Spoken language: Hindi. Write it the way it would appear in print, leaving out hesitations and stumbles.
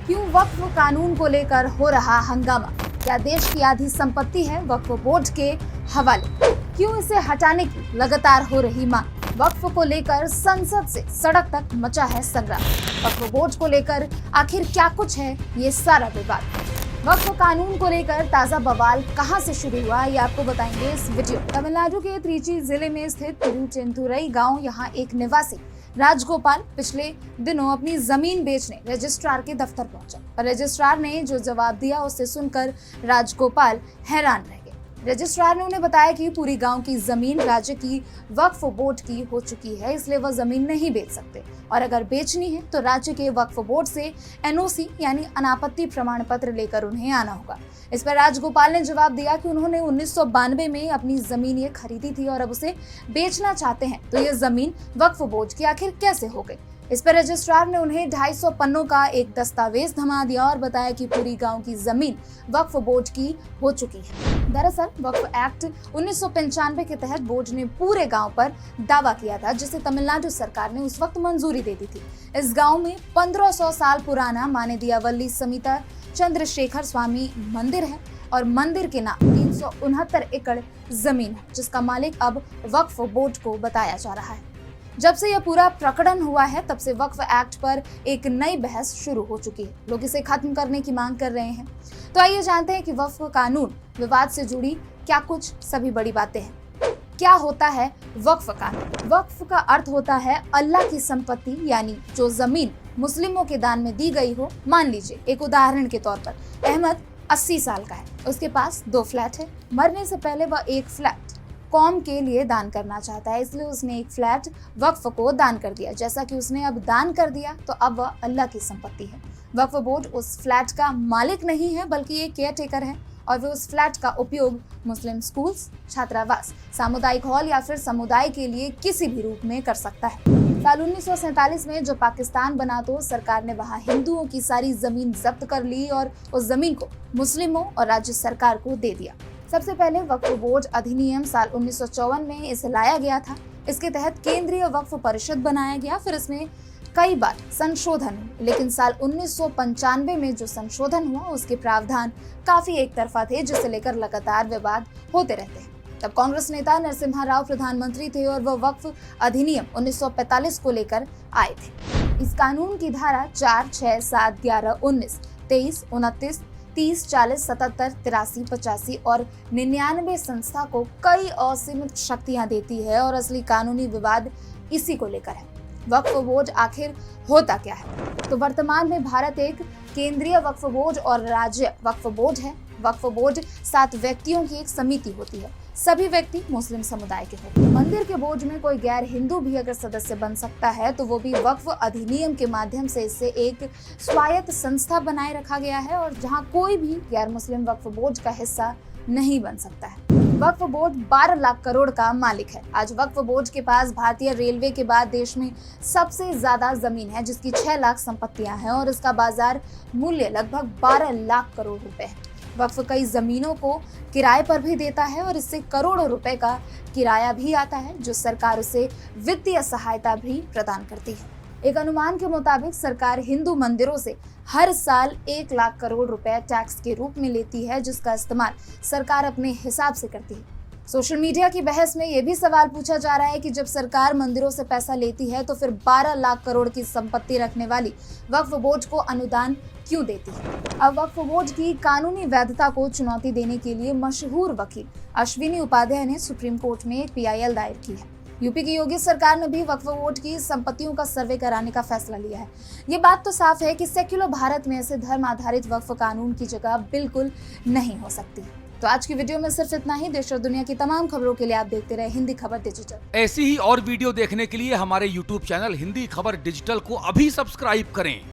क्यों वक्फ कानून को लेकर हो रहा हंगामा? क्या देश की आधी संपत्ति है वक्फ बोर्ड के हवाले? क्यों इसे हटाने की लगातार हो रही मांग? वक्फ को लेकर संसद से सड़क तक मचा है संग्राम। वक्फ बोर्ड को लेकर आखिर क्या कुछ है ये सारा विवाद। वक्फ कानून को लेकर ताजा बवाल कहां से शुरू हुआ ये आपको बताएंगे इस वीडियो। तमिलनाडु के त्रिची जिले में स्थित तिरुचेंदुरई गांव यहाँ एक निवासी राजगोपाल पिछले दिनों अपनी जमीन बेचने रजिस्ट्रार के दफ्तर पहुंचा और रजिस्ट्रार ने जो जवाब दिया उसे सुनकर राजगोपाल हैरान रह गए। रजिस्ट्रार ने उन्हें बताया कि पूरी गांव की जमीन राज्य की वक्फ बोर्ड की हो चुकी है, इसलिए वह जमीन नहीं बेच सकते और अगर बेचनी है तो राज्य के वक्फ बोर्ड से एनओसी यानी अनापत्ति प्रमाण पत्र लेकर उन्हें आना होगा। इस पर राजगोपाल ने जवाब दिया कि उन्होंने 1992 में अपनी जमीन ये खरीदी थी और अब उसे बेचना चाहते हैं, तो ये जमीन वक्फ बोर्ड की आखिर कैसे हो गई। इस पर रजिस्ट्रार ने उन्हें 250 पन्नों का एक दस्तावेज थमा दिया और बताया कि पूरी गांव की जमीन वक्फ बोर्ड की हो चुकी है। दरअसल वक्फ एक्ट 1995 के तहत बोर्ड ने पूरे गांव पर दावा किया था, जिसे तमिलनाडु सरकार ने उस वक्त मंजूरी दे दी थी। इस गांव में 1500 साल पुराना मानेदियावल्ली समिता चंद्रशेखर स्वामी मंदिर है और मंदिर के नाम 369 एकड़ जमीन है, जिसका मालिक अब वक्फ बोर्ड को बताया जा रहा है। जब से यह पूरा प्रकरण हुआ है तब से वक्फ एक्ट पर एक नई बहस शुरू हो चुकी है। लोग इसे खत्म करने की मांग कर रहे हैं। तो आइए जानते हैं कि वक्फ कानून विवाद से जुड़ी क्या कुछ सभी बड़ी बातें हैं। क्या होता है वक्फ कानून? वक्फ का अर्थ होता है अल्लाह की संपत्ति, यानी जो जमीन मुस्लिमों के दान में दी गई हो। मान लीजिए एक उदाहरण के तौर पर अहमद 80 साल का है, उसके पास 2 फ्लैट है। मरने से पहले वह एक फ्लैट कौम के लिए दान करना चाहता है, इसलिए उसने एक फ्लैट वक्फ को दान कर दिया। जैसा कि उसने अब दान कर दिया तो अब वह अल्लाह की संपत्ति है। वक्फ बोर्ड उस फ्लैट का मालिक नहीं है बल्कि एक केयर टेकर है और वे उस फ्लैट का उपयोग मुस्लिम स्कूल्स, छात्रावास, सामुदायिक हॉल या फिर समुदाय के लिए किसी भी रूप में कर सकता है। साल 1947 में जब पाकिस्तान बना तो सरकार ने वहां हिंदुओं की सारी जमीन जब्त कर ली और उस जमीन को मुस्लिमों और राज्य सरकार को दे दिया। सबसे पहले वक्फ बोर्ड अधिनियम साल 1954 में इसे लाया गया था। इसके तहत केंद्रीय वक्फ परिषद बनाया गया, फिर इसमें कई बार संशोधन हुए, लेकिन साल 1995 में जो संशोधन हुआ उसके प्रावधान काफी एक तरफा थे, जिसे लेकर लगातार विवाद होते रहते हैं। तब कांग्रेस नेता नरसिम्हा राव प्रधानमंत्री थे और वह वक्फ अधिनियम 1945 को लेकर आए थे। इस कानून की धारा 4, 6, 7, 11, 19, 23, 29, 30, 40, 77, 83, 85 और 99 संस्था को कई असीमित शक्तियां देती है और असली कानूनी विवाद इसी को लेकर है। वक्फ बोर्ड आखिर होता क्या है? तो वर्तमान में भारत एक केंद्रीय वक्फ बोर्ड और राज्य वक्फ बोर्ड है। वक्फ बोर्ड 7 व्यक्तियों की एक समिति होती है। सभी व्यक्ति मुस्लिम समुदाय के होते हैं। मंदिर के बोर्ड में कोई गैर हिंदू भी अगर सदस्य बन सकता है तो वो भी वक्फ अधिनियम के माध्यम से इससे एक स्वायत्त संस्था बनाए रखा गया है और जहाँ कोई भी गैर मुस्लिम वक्फ बोर्ड का हिस्सा नहीं बन सकता है। वक्फ बोर्ड 12 लाख करोड़ का मालिक है। आज वक्फ बोर्ड के पास भारतीय रेलवे के बाद देश में सबसे ज्यादा जमीन है, जिसकी 6 लाख संपत्तियां हैं और इसका बाजार मूल्य लगभग 12 लाख करोड़ रुपए है। वक्फ कई जमीनों को किराए पर भी देता है और इससे करोड़ों रुपए का किराया भी आता है, जो सरकार उसे वित्तीय सहायता भी प्रदान करती है। एक अनुमान के मुताबिक सरकार हिंदू मंदिरों से हर साल 1 लाख करोड़ रुपए टैक्स के रूप में लेती है, जिसका इस्तेमाल सरकार अपने हिसाब से करती है। सोशल मीडिया की बहस में यह भी सवाल पूछा जा रहा है कि जब सरकार मंदिरों से पैसा लेती है तो फिर 12 लाख करोड़ की संपत्ति रखने वाली वक्फ बोर्ड को अनुदान क्यों देती है? अब वक्फ बोर्ड की कानूनी वैधता को चुनौती देने के लिए मशहूर वकील अश्विनी उपाध्याय ने सुप्रीम कोर्ट में एक PIL दायर की है। यूपी की योगी सरकार ने भी वक्फ बोर्ड की संपत्तियों का सर्वे कराने का फैसला लिया है। ये बात तो साफ है कि सेक्युलर भारत में ऐसे धर्म आधारित वक्फ कानून की जगह बिल्कुल नहीं हो सकती। तो आज की वीडियो में सिर्फ इतना ही। देश और दुनिया की तमाम खबरों के लिए आप देखते रहे हिंदी खबर डिजिटल। ऐसी ही और वीडियो देखने के लिए हमारे YouTube चैनल हिंदी खबर डिजिटल को अभी सब्सक्राइब करें।